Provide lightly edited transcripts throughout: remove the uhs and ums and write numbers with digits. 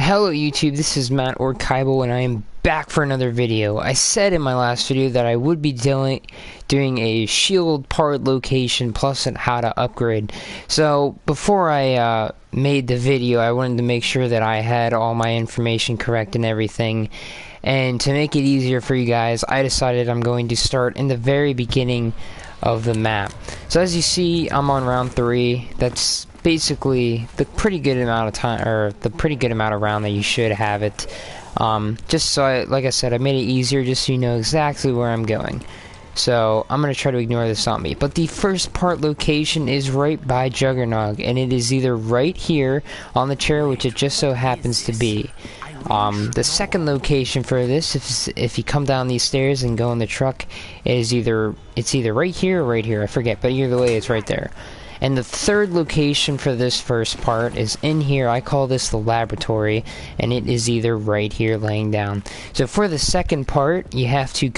Hello YouTube, this is Matt or Kybal and I am back for another video. I said in my last video that I would be doing a shield part location plus how to upgrade. So before I made the video, I wanted to make sure that I had all my information correct and everything. And to make it easier for you guys, I decided I'm going to start in the very beginning of the map. So as you see, I'm on round 3. That's basically the pretty good amount of time, or the pretty good amount of round that you should have it. Just so like I said, I made it easier just so you know exactly where I'm going. So I'm gonna try to ignore the zombie. But the first part location is right by Juggernog, and it is either right here on the chair, which it just so happens to be. The second location for this, if you come down these stairs and go in the truck, it's either right here or right here. I forget, but either way, it's right there. And the third location for this first part is in here. I call this the laboratory, and it is either right here laying down. So for the second part, you have to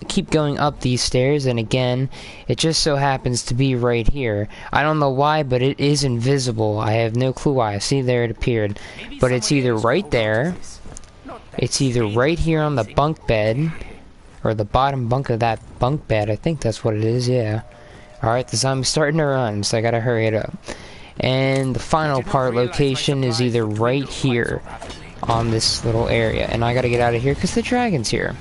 keep going up these stairs, and again, it just so happens to be right here. I don't know why, but it is invisible. I have no clue why. See, there it appeared. But it's either right there, it's either right here on the bunk bed, or the bottom bunk of that bunk bed. I think that's what it is, yeah. Alright, the zombie's starting to run, so I gotta hurry it up. And the final part location is either right here on this little area. And I gotta get out of here because the dragon's here.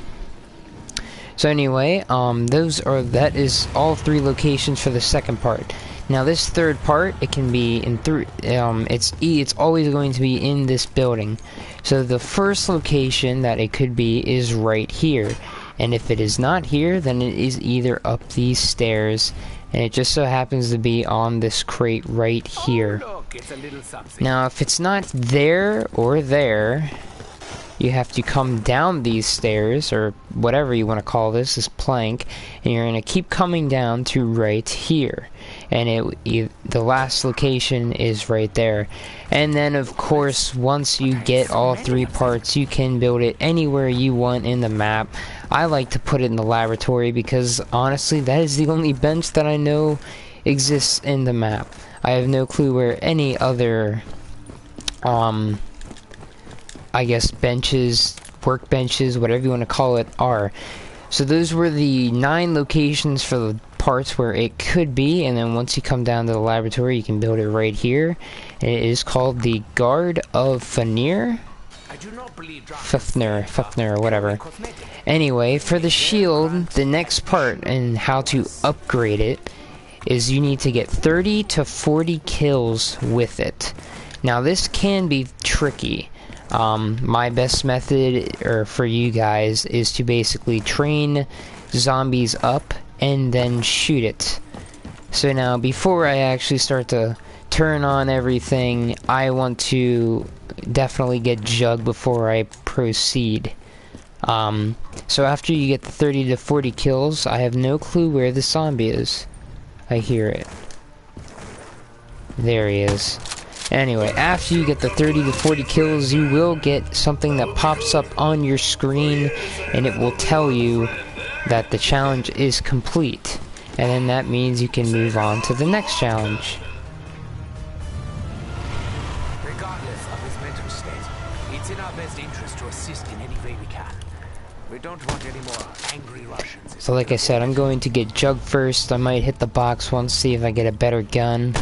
So anyway, that is all 3 locations for the second part. Now this third part, it can be in it's always going to be in this building. So the first location that it could be is right here. And if it is not here, then it is either up these stairs, and it just so happens to be on this crate right here. Now if it's not there or there, you have to come down these stairs, or whatever you want to call this plank, and you're going to keep coming down to right here. And the last location is right there. And then of course, once you get all 3 parts, you can build it anywhere you want in the map. I like to put it in the laboratory because honestly, that is the only bench that I know exists in the map. I have no clue where any other I guess benches, workbenches, whatever you want to call it, are. So those were the 9 locations for the parts where it could be, and then once you come down to the laboratory, you can build it right here. And it is called the Guard of Fafnir, or whatever. Anyway, for the shield, the next part and how to upgrade it is you need to get 30 to 40 kills with it. Now this can be tricky. My best method for you guys is to basically train zombies up and then shoot it. So now before I actually start to turn on everything, I want to definitely get Jug before I proceed. So after you get the 30 to 40 kills, I have no clue where the zombie is. I hear it. There he is. Anyway, after you get the 30 to 40 kills, you will get something that pops up on your screen, and it will tell you that the challenge is complete. And then that means you can move on to the next challenge. Regardless of his mental state, it's in our best interest to assist in any way we can. We don't want any more angry Russians. So like I said, I'm going to get Jug first. I might hit the box once, see if I get a better gun.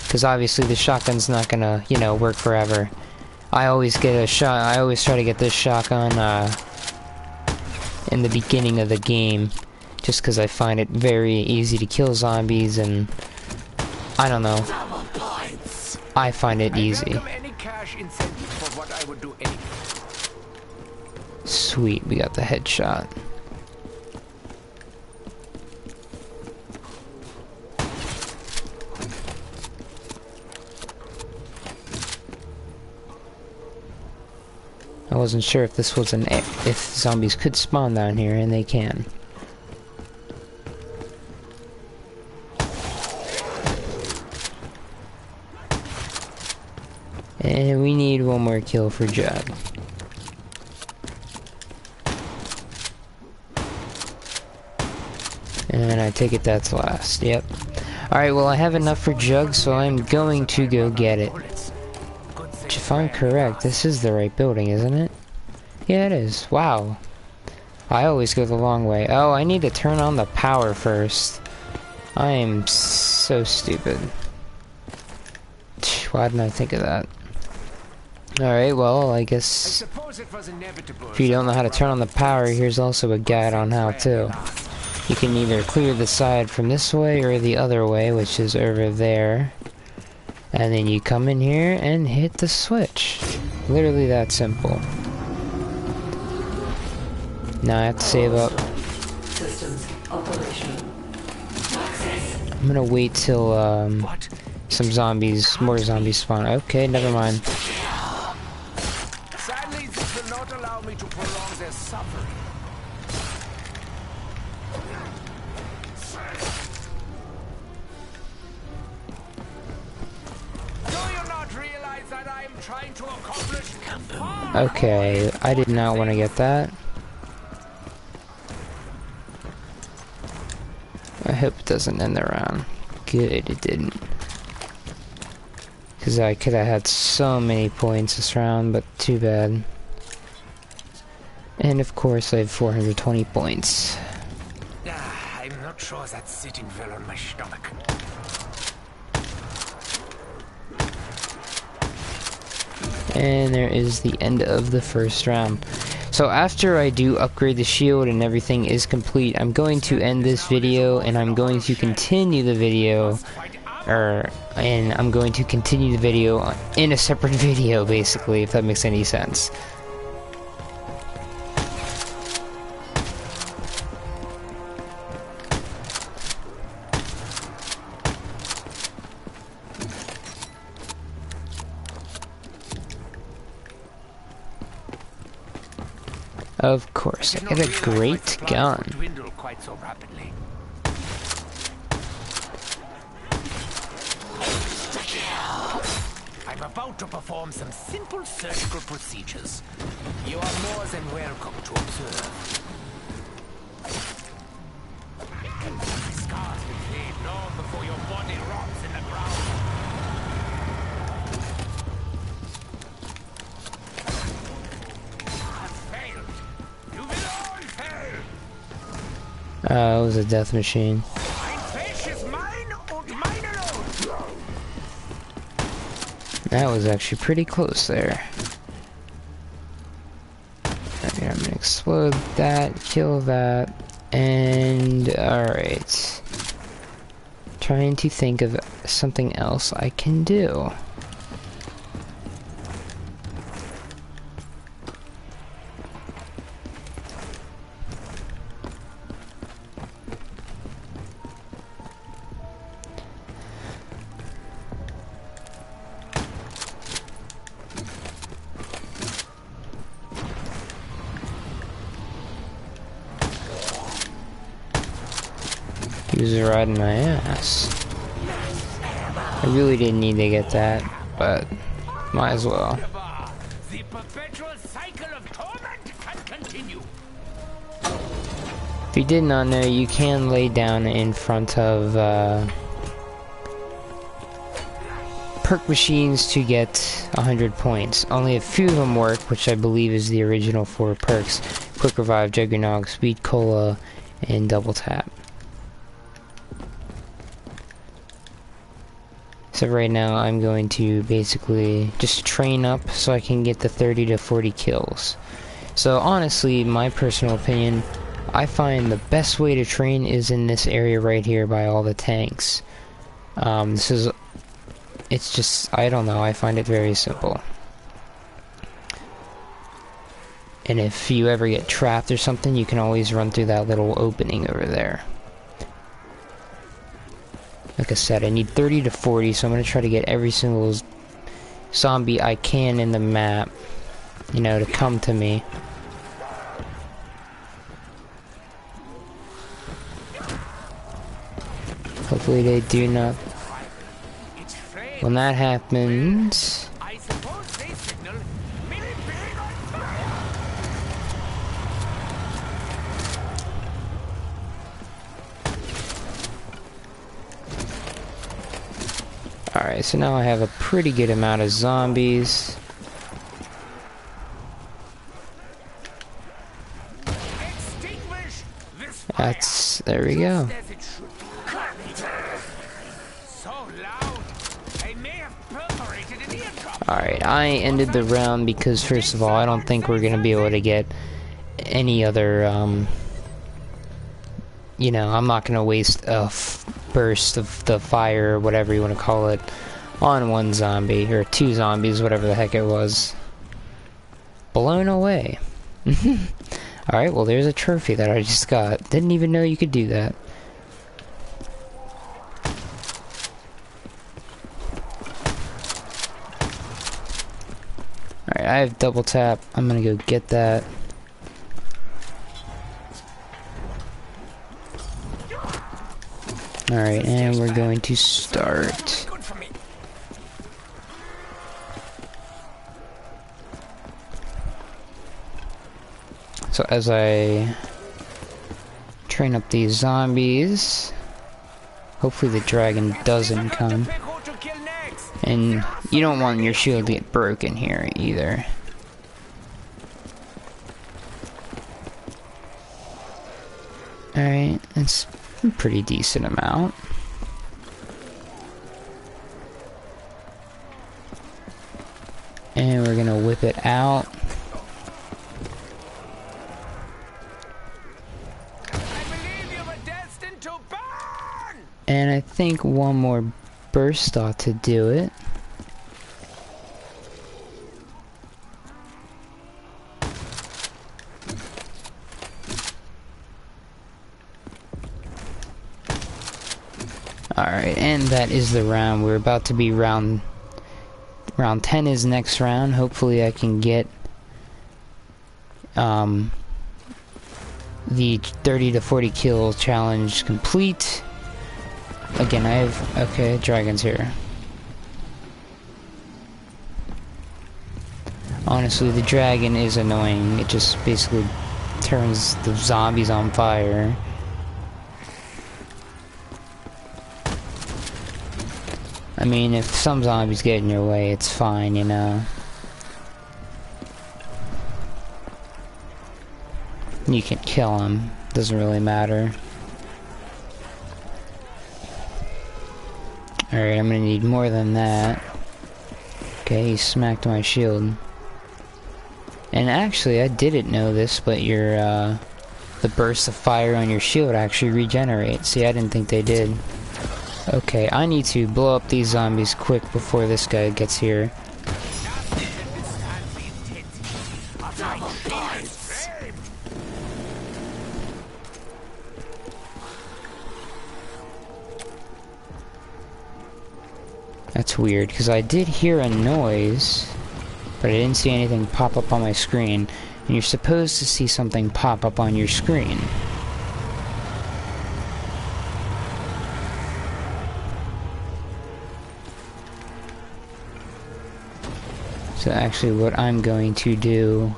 Because obviously the shotgun's not gonna, work forever. I always try to get this shotgun in the beginning of the game, just because I find it very easy to kill zombies, and I don't know. I find it easy. Sweet, we got the headshot. I wasn't sure if this was if zombies could spawn down here, and they can. And we need 1 more kill for Jug. And I take it that's last. Yep. Alright, well I have enough for Jug, so I'm going to go get it. if I'm correct, this is the right building, isn't it? Yeah, it is. Wow. I always go the long way. Oh, I need to turn on the power first. I am so stupid. Why didn't I think of that? Alright, well, I guess if you don't know how to turn on the power, here's also a guide on how to. You can either clear the side from this way or the other way, which is over there. And then you come in here and hit the switch. Literally that simple. Now I have to save up. Systems operational. Access. I'm gonna wait till more zombies spawn. Okay, never mind. Sadly, this will not allow me to prolong their suffering. Do you not realize that I am trying to accomplish? Okay, I did not want to get that. I hope it doesn't end the round. Good, it didn't. Because I could have had so many points this round, but too bad. And of course I have 420 points. I'm not sure that's sitting well on my stomach. And there is the end of the first round. So after I do upgrade the shield and everything is complete, I'm going to end this video and I'm going to continue the video, and I'm going to continue the video in a separate video, basically, if that makes any sense. Of course, I get a great gun. Dwindle quite so rapidly. I'm about to perform some simple surgical procedures. You are more than welcome to observe. Scars will fade long before your body rots in the ground. It was a death machine. That was actually pretty close there. Alright, I'm gonna explode that, kill that, and alright. Trying to think of something else I can do. He was riding my ass. I really didn't need to get that, but might as well. The perpetual cycle of torment can continue. If you did not know, you can lay down in front of perk machines to get 100 points. Only a few of them work, which I believe is the original 4 perks: Quick Revive, Juggernog, Speed Cola, and Double Tap. So right now I'm going to basically just train up so I can get the 30 to 40 kills. So honestly, my personal opinion, I find the best way to train is in this area right here by all the tanks. It's just, I don't know, I find it very simple. And if you ever get trapped or something, you can always run through that little opening over there. Like I said, I need 30 to 40, so I'm going to try to get every single zombie I can in the map, you know, to come to me. Hopefully they do not. When that happens... Alright, so now I have a pretty good amount of zombies. There we go. As it should. So loud. I may have perforated an eardrum. Alright, I ended the round because, first of all, I don't think we're gonna be able to get any other, you know, I'm not gonna waste a burst of the fire, or whatever you want to call it, on one zombie, or two zombies, whatever the heck it was. Blown away. Alright, well, there's a trophy that I just got. Didn't even know you could do that. Alright, I have double tap. I'm gonna go get that. Alright, and we're going to start. Good for me. So as I train up these zombies, hopefully the dragon doesn't come. Pick who to kill next. And you don't want your shield to get broken here either. Alright, that's a pretty decent amount. And we're gonna whip it out. I believe you were destined to burn. And I think one more burst ought to do it. Alright, and that is the round. We're about to be round 10 is next round. Hopefully I can get the 30 to 40 kill challenge complete. Again, I have... okay, dragon's here. Honestly, the dragon is annoying. It just basically turns the zombies on fire. I mean, if some zombies get in your way, it's fine, you know. You can kill them. Doesn't really matter. Alright, I'm gonna need more than that. Okay, he smacked my shield. And actually, I didn't know this, but your, the burst of fire on your shield actually regenerates. See, I didn't think they did. Okay, I need to blow up these zombies quick before this guy gets here. That's weird, because I did hear a noise, but I didn't see anything pop up on my screen. And you're supposed to see something pop up on your screen. So actually what I'm going to do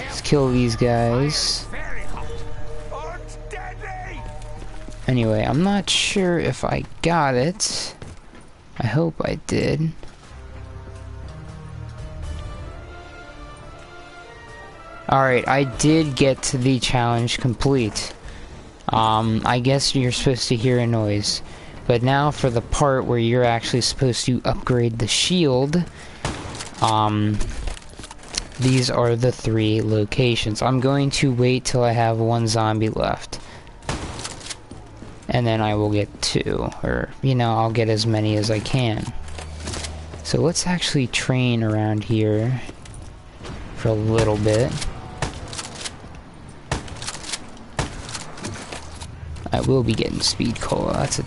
is kill these guys. Anyway, I'm not sure if I got it. I hope I did. Alright, I did get the challenge complete. I guess you're supposed to hear a noise. But now for the part where you're actually supposed to upgrade the shield, these are the 3 locations. I'm going to wait till I have 1 zombie left. And then I will get 2, or, you know, I'll get as many as I can. So let's actually train around here for a little bit. I will be getting speed cola, that's a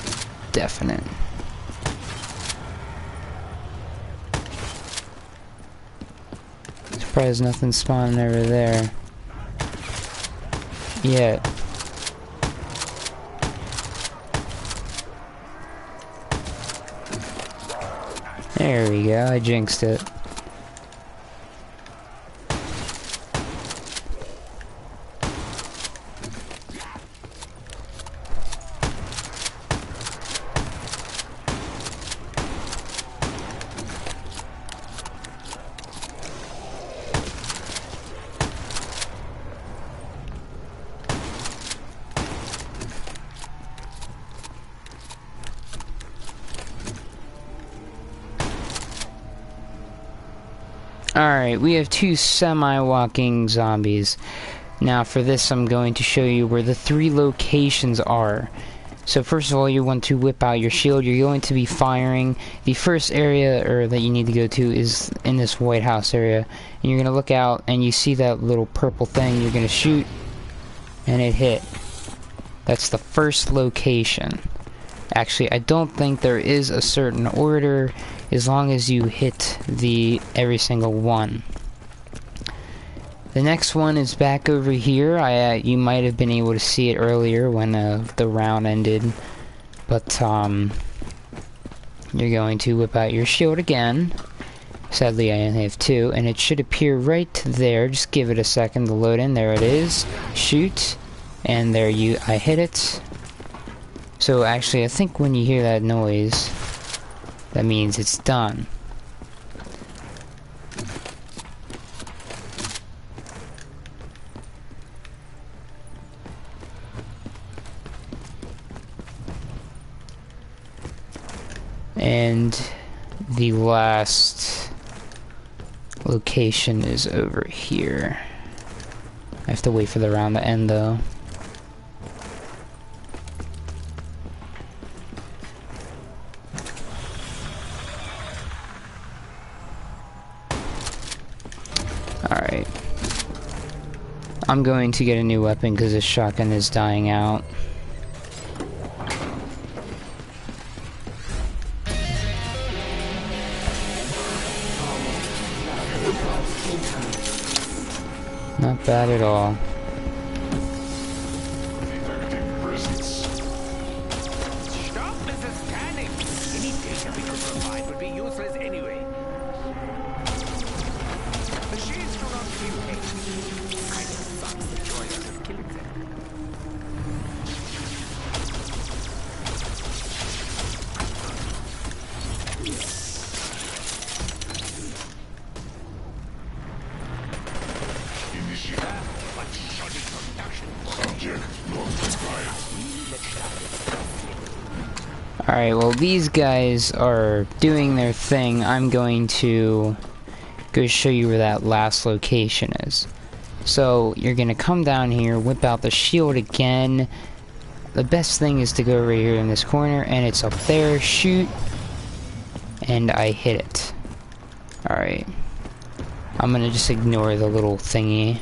definite. Surprised nothing's spawning over there. Yeah. There we go, I jinxed it. Alright, we have 2 semi-walking zombies. Now for this I'm going to show you where the 3 locations are. So first of all, you want to whip out your shield. You're going to be firing. The first area that you need to go to is in this White House area. And you're going to look out and you see that little purple thing. You're going to shoot and it hit. That's the first location. Actually, I don't think there is a certain order as long as you hit every single one. The next one is back over here. You might have been able to see it earlier when the round ended, but you're going to whip out your shield again. Sadly, I only have 2, and it should appear right there. Just give it a second to load in. There it is. Shoot, and I hit it. So actually, I think when you hear that noise, that means it's done. And the last location is over here. I have to wait for the round to end though. Alright. I'm going to get a new weapon because this shotgun is dying out. Not bad at all. Stop misunderstanding. Any data we could provide would be useless anyway. Machines do not feel pain. Kind of sucks the joy out of killing them. Alright, well these guys are doing their thing. I'm going to go show you where that last location is. So you're gonna come down here, whip out the shield again. The best thing is to go right here in this corner, and it's up there. Shoot, and I hit it. Alright, I'm gonna just ignore the little thingy.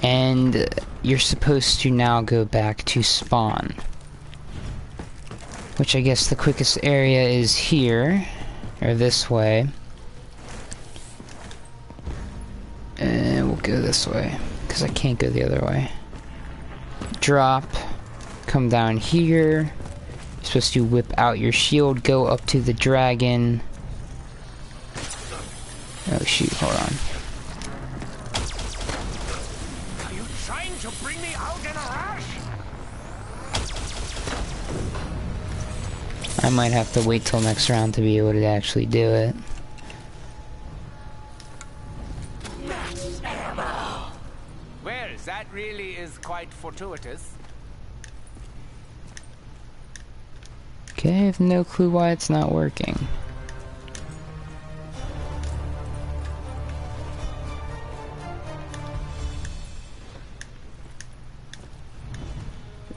And you're supposed to now go back to spawn. Which I guess the quickest area is here, or this way. And we'll go this way, because I can't go the other way. Drop, come down here. You're supposed to whip out your shield, go up to the dragon. Oh shoot, hold on. Are you trying to bring me out in a rush? I might have to wait till next round to be able to actually do it. Well, that really is quite fortuitous. Okay, I have no clue why it's not working.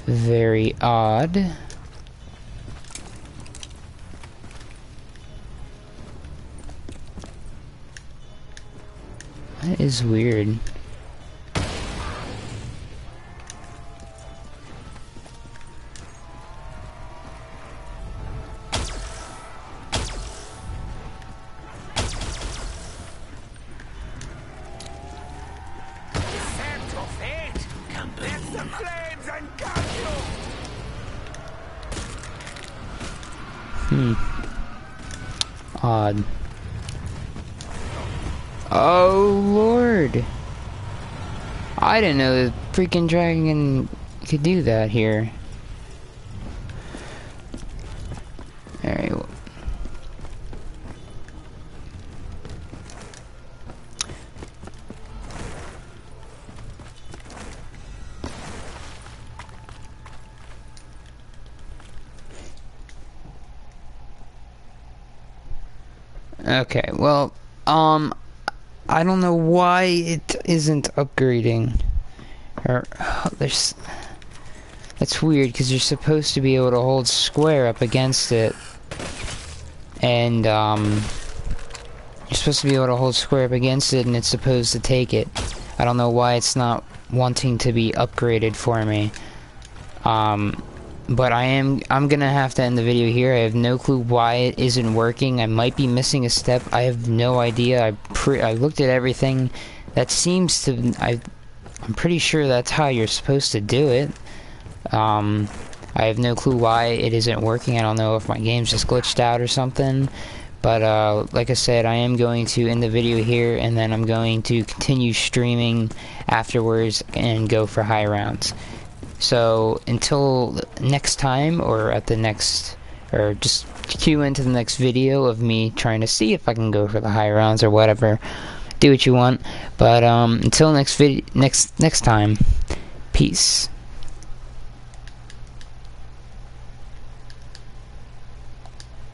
Very odd. That is weird. Descend to fate. Let the flames engulf you. Odd. Oh lord! I didn't know the freaking dragon could do that here. Alright. Okay, well, I don't know why it isn't upgrading. Or there's that's weird because you're supposed to be able to hold square up against it, and you're supposed to be able to hold square up against it, and it's supposed to take it. I don't know why it's not wanting to be upgraded for me. But I'm gonna have to end the video here. I have no clue why it isn't working. I might be missing a step. I have no idea. I looked at everything. That seems to I'm pretty sure that's how you're supposed to do it. I have no clue why it isn't working. I don't know if my game's just glitched out or something. But like I said, I am going to end the video here, and then I'm going to continue streaming afterwards and go for high rounds. So until next time, or at the next, or just cue into the next video of me trying to see if I can go for the high rounds or whatever. Do what you want. But until next time, peace.